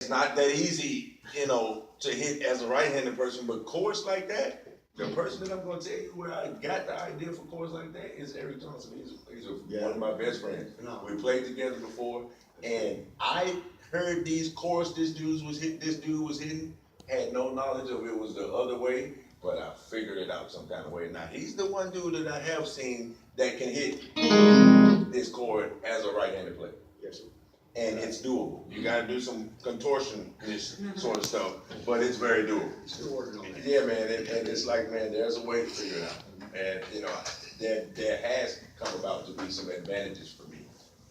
It's not that easy, to hit as a right-handed person, but chords like that, the person that I'm gonna tell you where I got the idea for chords like that is Eric Johnson. He's one of my best friends. We played together before, and I heard these chords this dude was hitting, had no knowledge of it was the other way, but I figured it out some kind of way. Now he's the one dude that I have seen that can hit this chord as a right-handed player. Yes, sir. And it's doable. You gotta do some contortion, this sort of stuff, but it's very doable. Still working on it. Yeah, man, and it's like, man, there's a way to figure it out. And, there has come about to be some advantages for me.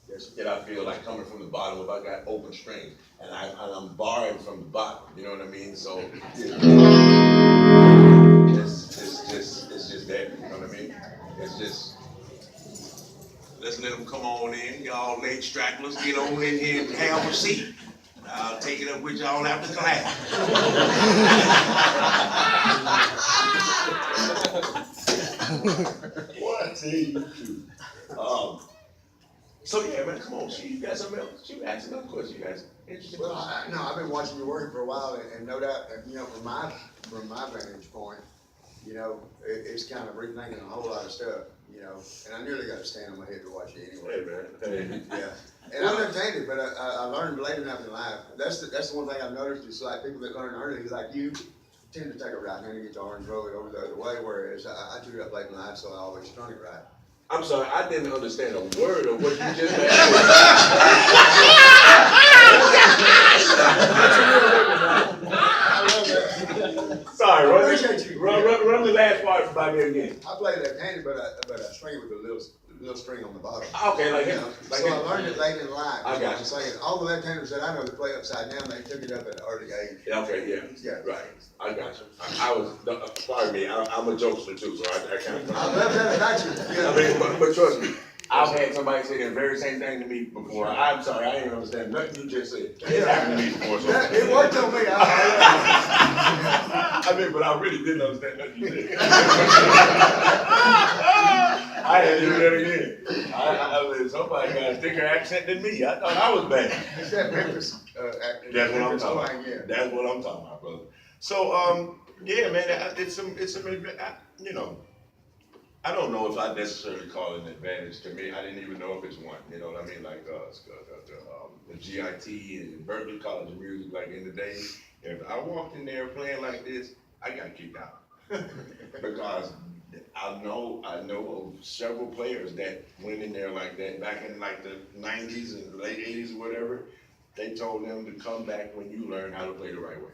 Yes. That I feel like coming from the bottom, if I got open strings, and I'm borrowing from the bottom, you know what I mean? So, it's just that, you know what I mean? It's just, let's let them come on in, y'all late stragglers, get on in here and have a seat. I'll take it up with y'all after class. What I tell you too. So yeah, man, come on, you got something else? You asked another question. You guys interesting? Well, I've been watching you working for a while, and no doubt, from my vantage point, it's kind of rethinking a whole lot of stuff, and I nearly got to stand on my head to watch you anyway. Hey, man. Yeah. And I'm entertained, but I learned late enough in life. That's the one thing I've noticed is like people that learn early, like you, tend to take a right-handed guitar and throw it over the other way, whereas I took it up late in life, so I always strung it right. I'm sorry, I didn't understand a word of what you just said. Sorry, run the last part by me again. I play left-handed, but I string it with a little string on the bottom. Okay, like so I learned it late in life. I got you. Saying all the left-handers that I know that play upside down, they took it up at an early age. Okay, yeah, right. I got you. I was, pardon me, I'm a jokester too, so I kind of. I love that about you. I mean, but trust me, I've had somebody say the very same thing to me before. I'm sorry, I didn't understand nothing you just said. It's happened to me before. So. It worked on me. But I really didn't understand nothing you said. I had to do that again. I mean, somebody got a thicker accent than me. I thought I was bad. It's that Memphis accent. That's what I'm talking about. Yeah. That's what I'm talking about, brother. So, yeah, man, it's some, I don't know if I necessarily call it an advantage. To me, I didn't even know if it's one. You know what I mean? Like the GIT and Berkeley College of Music, like in the day, if I walked in there playing like this, I got kicked out because I know of several players that went in there like that back in like the 90s and late 80s or whatever. They told them to come back when you learn how to play the right way.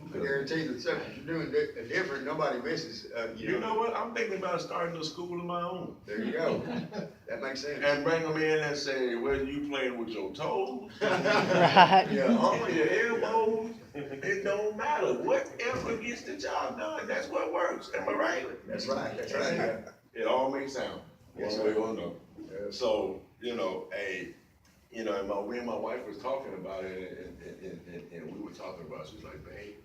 I guarantee the stuff that you're doing different, nobody misses. You know what? I'm thinking about starting a school of my own. There you go. That makes sense. And bring them in and say, whether you playing with your toes, Right. your arms, your elbows, it don't matter. Whatever gets the job done, that's what works. Am I right? That's right. That's right. Yeah. It all makes sense. Yes, One way or another. Yeah. So, and me and my wife was talking about it, and we were talking about it. She was like, babe,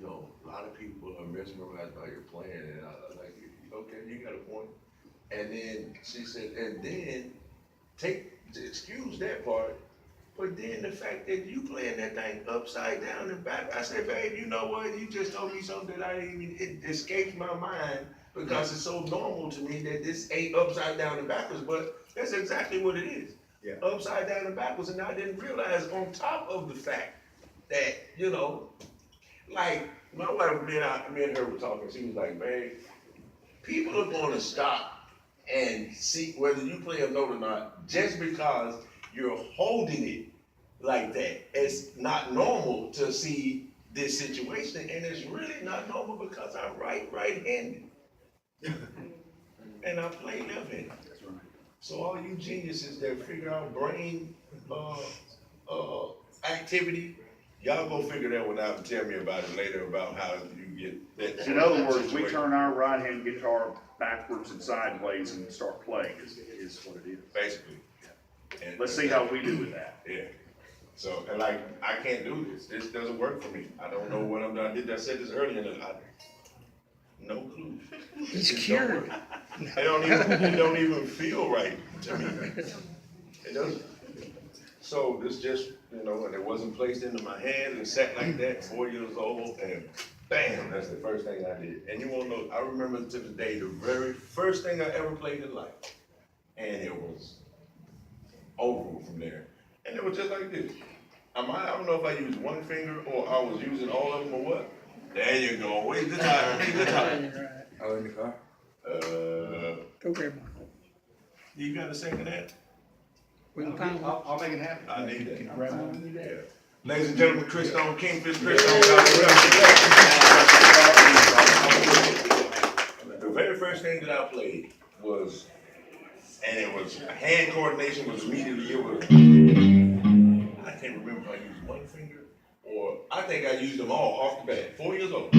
a lot of people are mesmerized by your playing, and I was like, okay, you got a point. And then she said, and then excuse that part, but then the fact that you playing that thing upside down and back, I said, babe, you know what? You just told me something that it escapes my mind because it's so normal to me that this ain't upside down and backwards, but that's exactly what it is. Yeah. Upside down and backwards, and I didn't realize on top of the fact that, like, my wife, me and her were talking, she was like, babe, people are gonna stop and see whether you play a note or not just because you're holding it like that. It's not normal to see this situation, and it's really not normal because I'm right-handed. And I play left-handed. That's right. So all you geniuses that figure out brain activity, y'all go figure that one out and tell me about it later about how you get that. In other words, we turn our right-hand guitar backwards and sideways and start playing is what it is. Basically. And Let's see how we do with that. Yeah. So, and like, I can't do this. This doesn't work for me. I don't know what I'm doing. I said this earlier, and no clue. He's cured. It don't even feel right to me. It doesn't. So this just, and it wasn't placed into my hand and sat like that, 4 years old, and bam, that's the first thing I did. And you won't know, I remember to the day, the very first thing I ever played in life. And it was over from there. And it was just like this. I don't know if I used one finger or I was using all of them or what. There you go. Where's the time? Where's the time? Oh, in the car? Go grab one. You got a second that? We can find one. I'll make it happen. I need that. Can you grab one? Yeah. Ladies and gentlemen, Chris Stone, Kingfish, Chris Stone. The very first thing that I played was, and it was, hand coordination was immediately, I can't remember if I used one finger, or I think I used them all off the bat, 4 years old.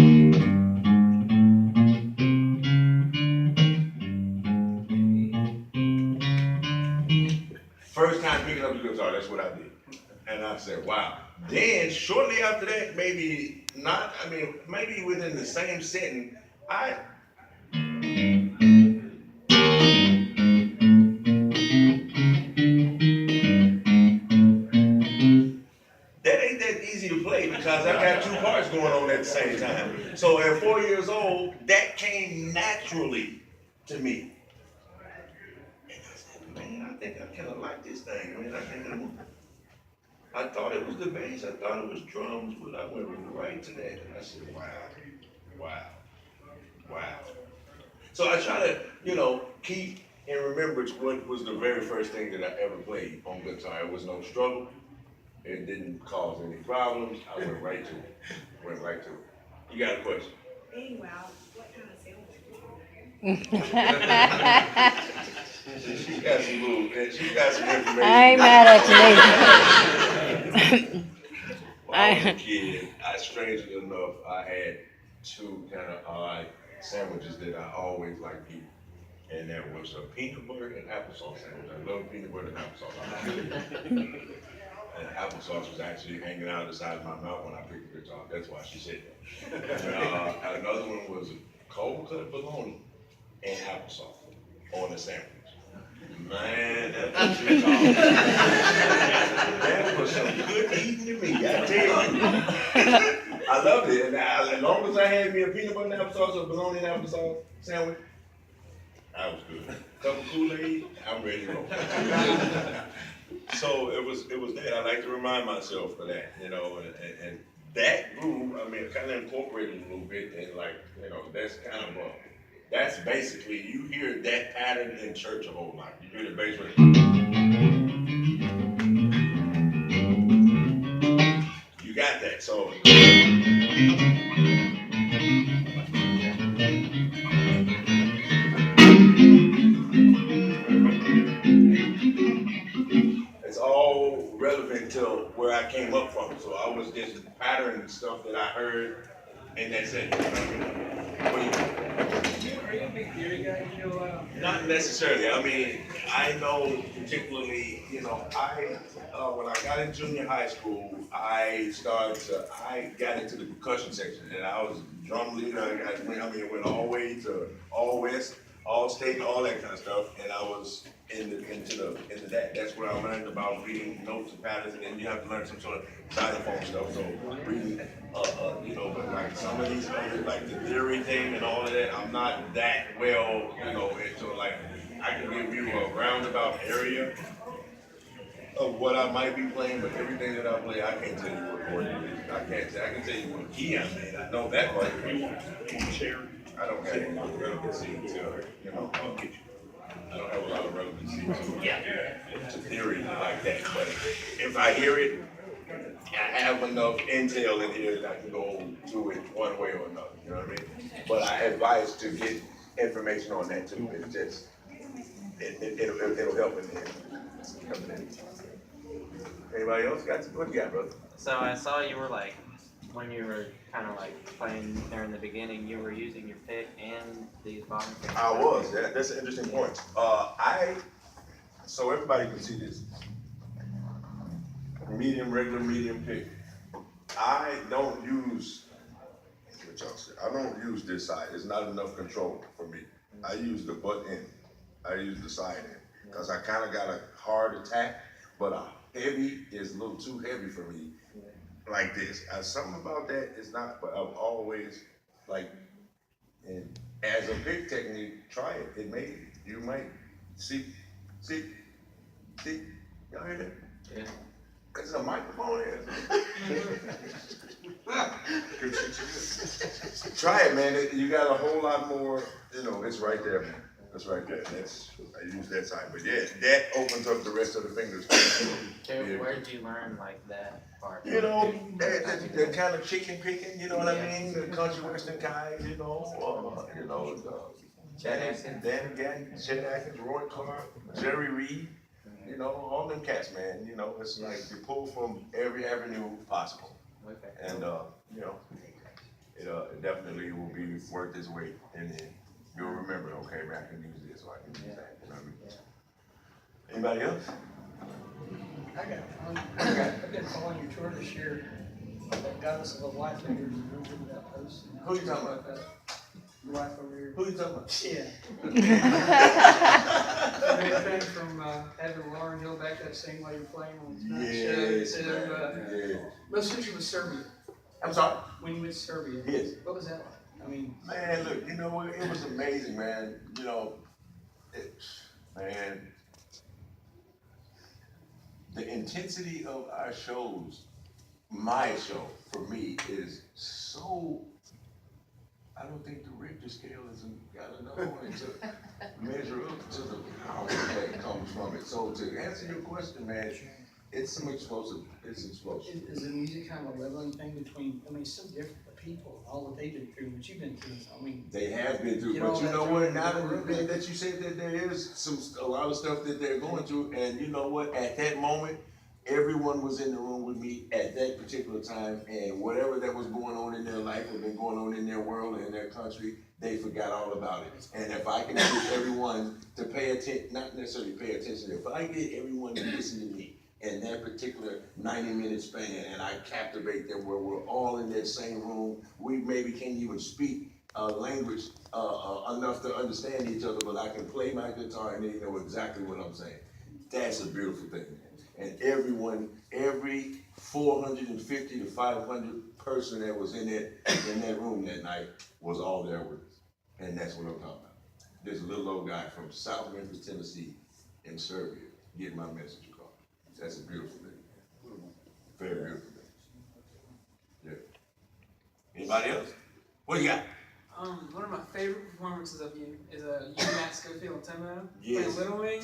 First time picking up the guitar, that's what I did. And I said, wow. Then, shortly after that, maybe within the same setting, that ain't that easy to play because I got two parts going on at the same time. So at 4 years old, that came naturally to me. And I said, man, I think I kind of like this thing. I thought it was the bass, I thought it was drums, but I went right to that. And I said, wow. So I try to, keep in remembrance what was the very first thing that I ever played on guitar. It was no struggle. It didn't cause any problems. I went right to it. You got a question? Meanwhile, what kind of sandwich? She got some information. I ain't mad at you, When I was a kid, strangely enough, I had two kind of odd sandwiches that I always liked eating. And that was a peanut butter and applesauce sandwich. I love peanut butter and applesauce. And applesauce was actually hanging out of the side of my mouth when I picked the guitar. That's why she said that. Another one was cold cut bologna and applesauce on a sandwich. Man, that was some good eating to me, I tell you. I loved it. And as long as I had me a peanut butter and applesauce or bologna and applesauce sandwich, I was good. Cup of Kool-Aid, I'm ready to go. So it was that. I like to remind myself of that, and that groove, kind of incorporated a little bit, and that's basically, you hear that pattern in church a whole lot. You hear the bass rhythm. You got that, so. It's all relevant to where I came up from. So I was just patterning stuff that I heard, and that's it. What do you think? Are you a big theory guy? Not necessarily. I know particularly, when I got in junior high school, I got into the percussion section, and I was drum leader. I went all the way to All West, All State, all that kind of stuff, and I was into that. That's where I learned about reading notes and patterns, and then you have to learn some sort of xylophone stuff. So reading, but like some of these other, like the theory thing and all of that, I'm not that well, into like I can give you a roundabout area of what I might be playing, but everything that I play, I can't tell you what chord it is. I can tell you what key I'm in. I know that part. I don't have any relevancy to, I don't have a lot of relevancy to theory like that, but if I hear it, I have enough intel in here that I can go to it one way or another, you know what I mean? But I advise to get information on that too. It's just, it'll help in the end. Anybody else what you got, brother? So I saw you were when you were kind of playing there in the beginning, you were using your pick and these bottom picks. I was. That's an interesting point. So everybody can see this. Regular medium pick. I don't use this side. It's not enough control for me. I use the butt end. I use the side end because I kind of got a hard attack, but heavy is a little too heavy for me. Like this, something about that is not. But I've always like, and as a pick technique, try it. You might see. Y'all hear that? Yeah. There's a microphone here. Try it, man. You got a whole lot more. It's right there, man. It's right there. I use that side, but yeah, that opens up the rest of the fingers. Where did you learn like that part? That kind of chicken picking. You know what I mean? The country western kind. Dan Gatton, Chet Atkins, Roy Clark, Jerry Reed. All them cats, man. It's like you pull from every avenue possible, Okay. and it definitely will be worth its weight. And then you'll remember, okay, man, I can use this, or I can use that. You know what I mean? Anybody else? I've been following your tour this year. That goddess of a wife leader, you remember that post? Who you talking about? Your wife over here. Who you talking about? Yeah. Everything from having Lauren Hill back that same way you're playing on tonight's Yes, show. man. Yeah. Most of you was Serbia. I'm sorry? When you went to Serbia. Yes. What was that like? I mean, Man, look, you know what? It was amazing, man. Man, the intensity of our shows, my show, for me, is so. I don't think the Richter scale hasn't got enough on it to measure up to the power that comes from it. So to answer your question, man, it's some explosive. It's explosive. is the music kind of a leveling thing between, it's so different, the people, all that they've been through, what you've been through, They have been through, Get but all you that know through what? the Now room. that you said that there is a lot of stuff that they're going through, and you know what? At that moment, everyone was in the room with me at that particular time, and whatever that was going on in their life or been going on in their world or in their country, they forgot all about it. And if I can get everyone to pay attention, not necessarily pay attention, if I get everyone to listen to me in that particular 90-minute span, and I captivate them where we're all in that same room, we maybe can't even speak language enough to understand each other, but I can play my guitar and they know exactly what I'm saying. That's a beautiful thing. And every 450 to 500 person that was in that room that night was all there with us. And that's what I'm talking about. This little old guy from South Memphis, Tennessee, in Serbia, getting my message across. That's a beautiful thing. Very beautiful thing. Yeah. Anybody else? What you got? One of my favorite performances of you is you, Matt Schofield, and Tomo Yes. playing Little Wing.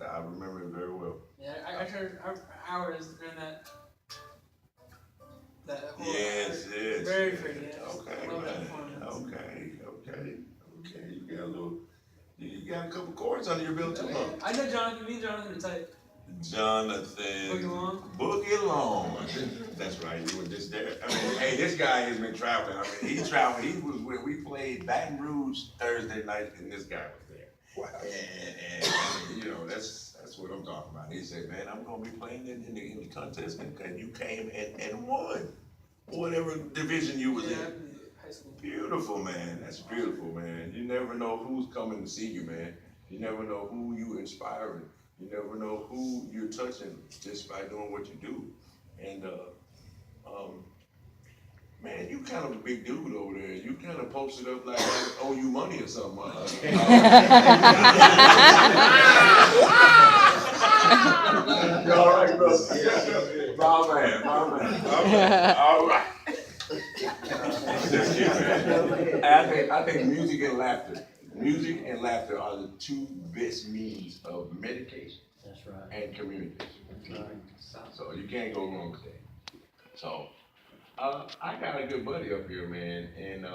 I remember it very well. Yeah, I heard hours during that whole. Yes. Very pretty. Yeah. Okay, Love that man. performance. Okay. You got a couple chords under your belt too, huh? I know Jonathan. Me and Jonathan are tight. Jonathan. Boogie Long. That's right. You were just there. Hey, this guy has been traveling. He traveled. He was when we played Baton Rouge Thursday night, and this guy was there. Wow. And that's what I'm talking about. He said, "Man, I'm gonna be playing in the contest, and you came and won whatever division you was in." High school. Beautiful, man. That's beautiful, man. You never know who's coming to see you, man. You never know who you inspiring. You never know who you're touching just by doing what you do. And man, you kind of a big dude over there. You kind of posted up like I owe you money or something. You all right, bro? My man. All right. Just kidding, man. I think music and laughter are the two best means of medication. That's right. And communication. That's right. So you can't go wrong with that. So I got a good buddy up here, man, and